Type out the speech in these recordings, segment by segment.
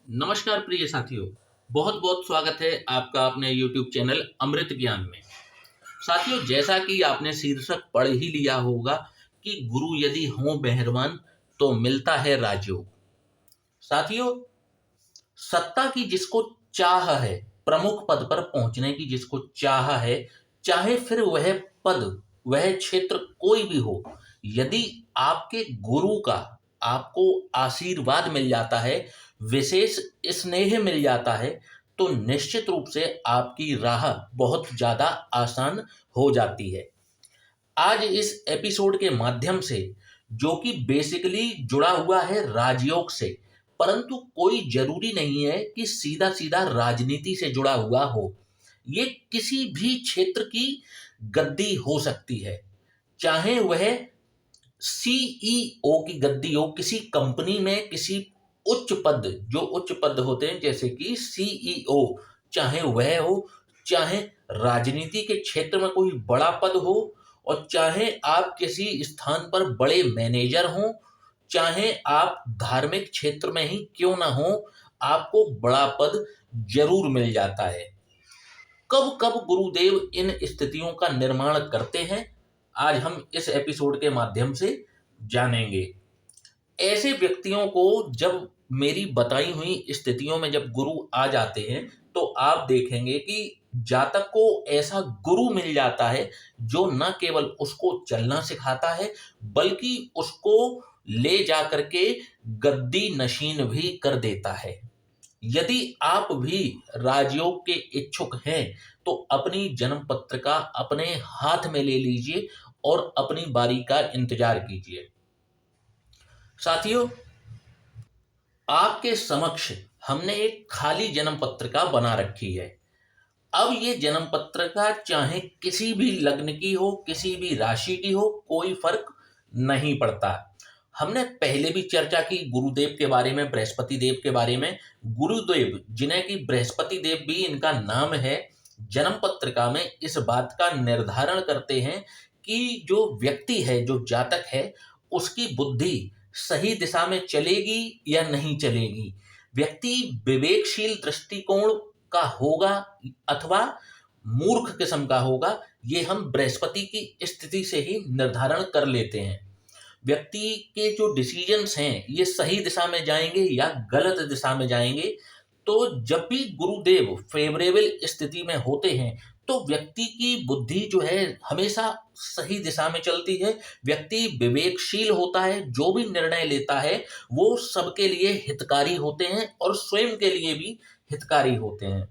नमस्कार प्रिय साथियों। बहुत बहुत स्वागत है आपका अपने YouTube चैनल अमृत ज्ञान में। साथियों, जैसा कि आपने शीर्षक पढ़ ही लिया होगा कि गुरु यदि हों मेहरबान तो मिलता है राजयोग। साथियों, सत्ता की जिसको चाह है, प्रमुख पद पर पहुंचने की जिसको चाह है, चाहे फिर वह पद, वह क्षेत्र कोई भी हो, यदि आपके गुरु का आपको आशीर्वाद मिल जाता है, विशेष स्नेह मिल जाता है, तो निश्चित रूप से आपकी राह बहुत ज्यादा आसान हो जाती है। आज इस एपिसोड के माध्यम से, जो कि बेसिकली जुड़ा हुआ है राजयोग से, परंतु कोई जरूरी नहीं है कि सीधा सीधा राजनीति से जुड़ा हुआ हो। ये किसी भी क्षेत्र की गद्दी हो सकती है, चाहे वह सीईओ की गद्दी हो, किसी कंपनी में किसी उच्च पद, जो उच्च पद होते हैं जैसे कि सीईओ, चाहे वह हो, चाहे राजनीति के क्षेत्र में कोई बड़ा पद हो, और चाहे आप किसी स्थान पर बड़े मैनेजर हों, चाहे आप धार्मिक क्षेत्र में ही क्यों ना हो, आपको बड़ा पद जरूर मिल जाता है। कब कब गुरुदेव इन स्थितियों का निर्माण करते हैं, आज हम इस एपिसोड के माध्यम से जानेंगे। ऐसे व्यक्तियों को जब मेरी बताई हुई स्थितियों में जब गुरु आ जाते हैं, तो आप देखेंगे कि जातक को ऐसा गुरु मिल जाता है जो न केवल उसको चलना सिखाता है, बल्कि उसको ले जा करके गद्दी नशीन भी कर देता है। यदि आप भी राजयोग के इच्छुक हैं, तो अपनी जन्म पत्रिका अपने हाथ में ले लीजिए और अपनी बारी का इंतजार कीजिए। साथियों, आपके समक्ष हमने एक खाली जन्म पत्रिका बना रखी है। अब ये जन्म पत्रिका चाहे किसी भी लग्न की हो, किसी भी राशि की हो, कोई फर्क नहीं पड़ता। हमने पहले भी चर्चा की गुरुदेव के बारे में, बृहस्पति देव के बारे में। गुरुदेव, जिन्हें कि बृहस्पति देव भी इनका नाम है, जन्म पत्रिका में इस बात का निर्धारण करते हैं कि जो व्यक्ति है, जो जातक है, उसकी बुद्धि सही दिशा में चलेगी या नहीं चलेगी, व्यक्ति विवेकशील दृष्टिकोण का होगा अथवा मूर्ख किस्म का होगा, ये हम बृहस्पति की स्थिति से ही निर्धारण कर लेते हैं। व्यक्ति के जो डिसीजंस हैं, ये सही दिशा में जाएंगे या गलत दिशा में जाएंगे। तो जब भी गुरुदेव फेवरेबल स्थिति में होते हैं, तो व्यक्ति की बुद्धि जो है हमेशा सही दिशा में चलती है। व्यक्ति विवेकशील होता है, जो भी निर्णय लेता है वो सबके लिए हितकारी होते हैं और स्वयं के लिए भी हितकारी होते हैं।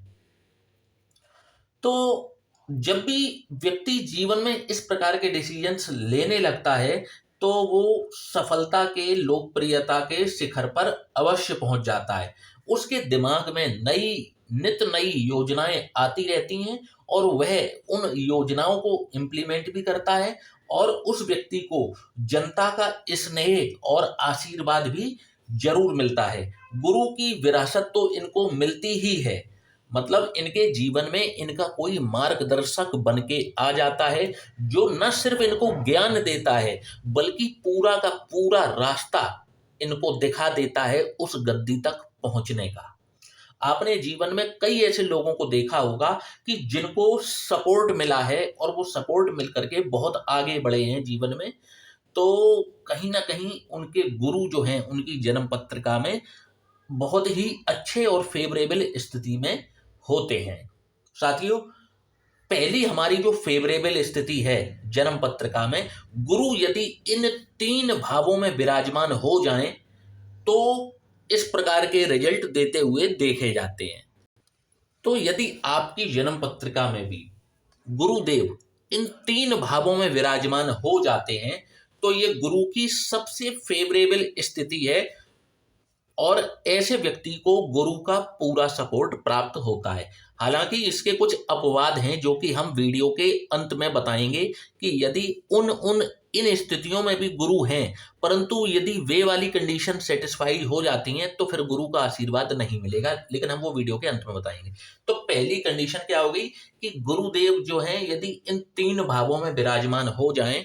तो जब भी व्यक्ति जीवन में इस प्रकार के डिसीजंस लेने लगता है, तो वो सफलता के, लोकप्रियता के शिखर पर अवश्य पहुंच जाता है। उसके दिमाग में नित नई योजनाएं आती रहती हैं और वह उन योजनाओं को इम्प्लीमेंट भी करता है, और उस व्यक्ति को जनता का स्नेह और आशीर्वाद भी जरूर मिलता है। गुरु की विरासत तो इनको मिलती ही है, मतलब इनके जीवन में इनका कोई मार्गदर्शक बन के आ जाता है, जो न सिर्फ इनको ज्ञान देता है, बल्कि पूरा का पूरा रास्ता इनको दिखा देता है उस गद्दी तक पहुंचने का। आपने जीवन में कई ऐसे लोगों को देखा होगा कि जिनको सपोर्ट मिला है और वो सपोर्ट मिल करके बहुत आगे बढ़े हैं जीवन में। तो कहीं ना कहीं उनके गुरु जो हैं, उनकी जन्म पत्रिका में बहुत ही अच्छे और फेवरेबल स्थिति में होते हैं। साथियों, पहली हमारी जो फेवरेबल स्थिति है जन्म पत्रिका में, गुरु यदि इन 3 भावों में विराजमान हो जाएं, तो इस प्रकार के रिजल्ट देते हुए देखे जाते हैं। तो यदि आपकी जन्म पत्रिका में भी गुरुदेव इन 3 भावों में विराजमान हो जाते हैं, तो ये गुरु की सबसे फेवरेबल स्थिति है और ऐसे व्यक्ति को गुरु का पूरा सपोर्ट प्राप्त होता है। हालांकि इसके कुछ अपवाद हैं जो कि हम वीडियो के अंत में बताएंगे कि यदि इन स्थितियों में भी गुरु हैं, परंतु यदि वे वाली कंडीशन सेटिस्फाई हो जाती हैं, तो फिर गुरु का आशीर्वाद नहीं मिलेगा, लेकिन हम वो वीडियो के अंत में बताएंगे। तो पहली कंडीशन क्या हो गई कि गुरुदेव जो है यदि इन 3 भावों में विराजमान हो जाएं,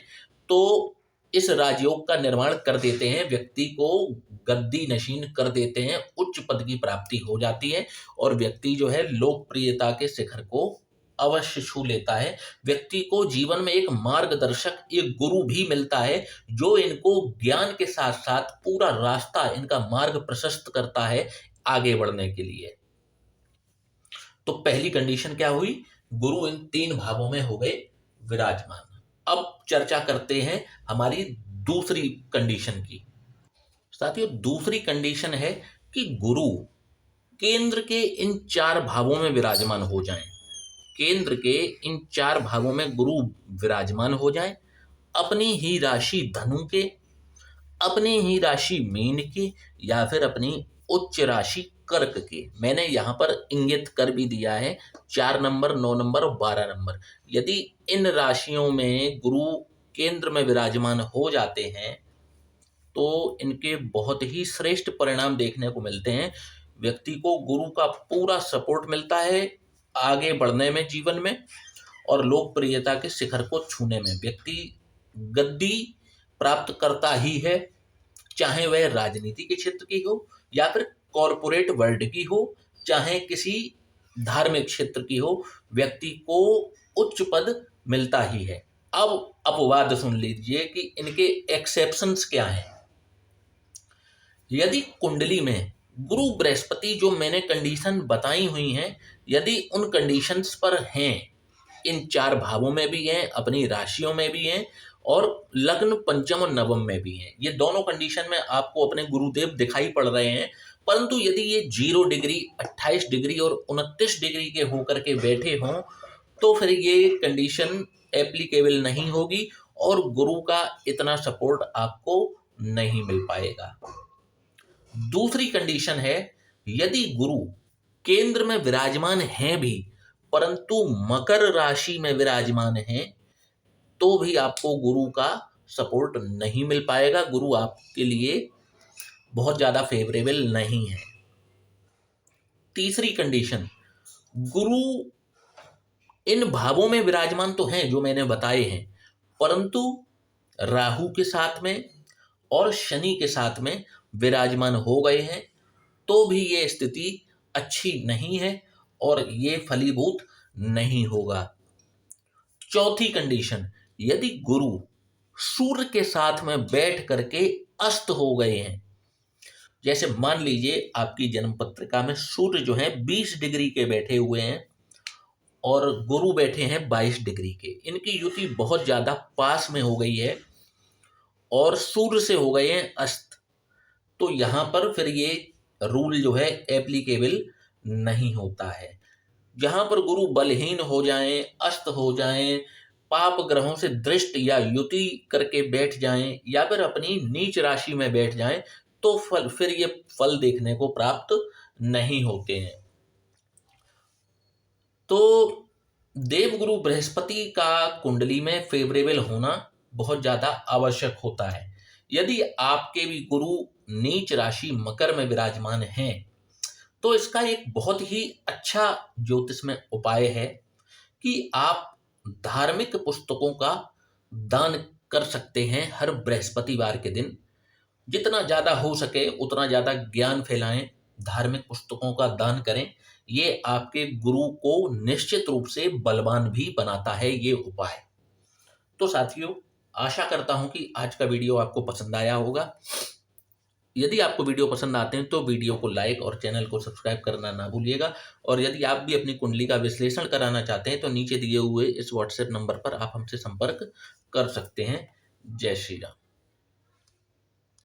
तो इस राजयोग का निर्माण कर देते हैं, व्यक्ति को गद्दी नशीन कर देते हैं, उच्च पद की प्राप्ति हो जाती है और व्यक्ति जो है लोकप्रियता के शिखर को अवश्य छू लेता है। व्यक्ति को जीवन में एक मार्गदर्शक, एक गुरु भी मिलता है जो इनको ज्ञान के साथ साथ पूरा रास्ता, इनका मार्ग प्रशस्त करता है आगे बढ़ने के लिए। तो पहली कंडीशन क्या हुई? गुरु इन 3 भावों में हो गए विराजमान। अब चर्चा करते हैं हमारी दूसरी कंडीशन की। साथियों, दूसरी कंडीशन है कि गुरु केंद्र के इन 4 भावों में विराजमान हो जाएं। केंद्र के इन 4 भावों में गुरु विराजमान हो जाएं, अपनी ही राशि धनु के, अपनी ही राशि मीन के, या फिर अपनी उच्च राशि कर्क के। मैंने यहाँ पर इंगित कर भी दिया है 4 नंबर, 9 नंबर और 12 नंबर। यदि इन राशियों में गुरु केंद्र में विराजमान हो जाते हैं तो इनके बहुत ही श्रेष्ठ परिणाम देखने को मिलते हैं। व्यक्ति को गुरु का पूरा सपोर्ट मिलता है आगे बढ़ने में जीवन में और लोकप्रियता के शिखर को छूने में। व्यक्ति गद्दी प्राप्त करता ही है, चाहे वह राजनीति के क्षेत्र की हो या फिर कॉरपोरेट वर्ल्ड की हो, चाहे किसी धार्मिक क्षेत्र की हो, व्यक्ति को उच्च पद मिलता ही है। अब अपवाद सुन लीजिए कि इनके एक्सेप्शंस क्या हैं। यदि कुंडली में गुरु बृहस्पति जो मैंने कंडीशन बताई हुई हैं, यदि उन कंडीशंस पर हैं, इन 4 भावों में भी हैं, अपनी राशियों में भी हैं और लग्न पंचम और नवम में भी हैं, ये दोनों कंडीशन में आपको अपने गुरुदेव दिखाई पड़ रहे हैं। परंतु यदि ये 0 डिग्री, 28 डिग्री और 29 डिग्री के होकर के बैठे हों तो फिर ये कंडीशन एप्लीकेबल नहीं होगी और गुरु का इतना सपोर्ट आपको नहीं मिल पाएगा। दूसरी कंडीशन है, यदि गुरु केंद्र में विराजमान हैं भी परंतु मकर राशि में विराजमान हैं तो भी आपको गुरु का सपोर्ट नहीं मिल पाएगा। गुरु आपके लिए बहुत ज़्यादा फेवरेबल नहीं है। तीसरी कंडीशन, गुरु इन भावों में विराजमान तो हैं जो मैंने बताए हैं, परंतु राहु के साथ में और शनि के साथ में विराजमान हो गए हैं तो भी ये स्थिति अच्छी नहीं है और ये फलीभूत नहीं होगा। चौथी कंडीशन, यदि गुरु सूर्य के साथ में बैठ करके अस्त हो गए हैं, जैसे मान लीजिए आपकी जन्म पत्रिका में सूर्य जो है 20 डिग्री के बैठे हुए हैं और गुरु बैठे हैं 22 डिग्री के, इनकी युति बहुत ज़्यादा पास में हो गई है और सूर्य से हो गए हैं अस्त, तो यहाँ पर फिर ये रूल जो है एप्लीकेबल नहीं होता है। जहाँ पर गुरु बलहीन हो जाएं, अस्त हो जाएं, पाप ग्रहों से दृष्ट या युति करके बैठ जाएं या फिर अपनी नीच राशि में बैठ जाएं तो फिर ये फल देखने को प्राप्त नहीं होते हैं। तो देवगुरु बृहस्पति का कुंडली में फेवरेबल होना बहुत ज़्यादा आवश्यक होता है। यदि आपके भी गुरु नीच राशि मकर में विराजमान हैं तो इसका एक बहुत ही अच्छा ज्योतिष में उपाय है कि आप धार्मिक पुस्तकों का दान कर सकते हैं हर बृहस्पतिवार के दिन। जितना ज़्यादा हो सके उतना ज़्यादा ज्ञान फैलाएं, धार्मिक पुस्तकों का दान करें। ये आपके गुरु को निश्चित रूप से बलवान भी बनाता है ये उपाय। तो साथियों, आशा करता हूं कि आज का वीडियो आपको पसंद आया होगा। यदि आपको वीडियो पसंद आते हैं तो वीडियो को लाइक और चैनल को सब्सक्राइब करना ना भूलिएगा। और यदि आप भी अपनी कुंडली का विश्लेषण कराना चाहते हैं तो नीचे दिए हुए इस व्हाट्सएप नंबर पर आप हमसे संपर्क कर सकते हैं। जय श्री राम।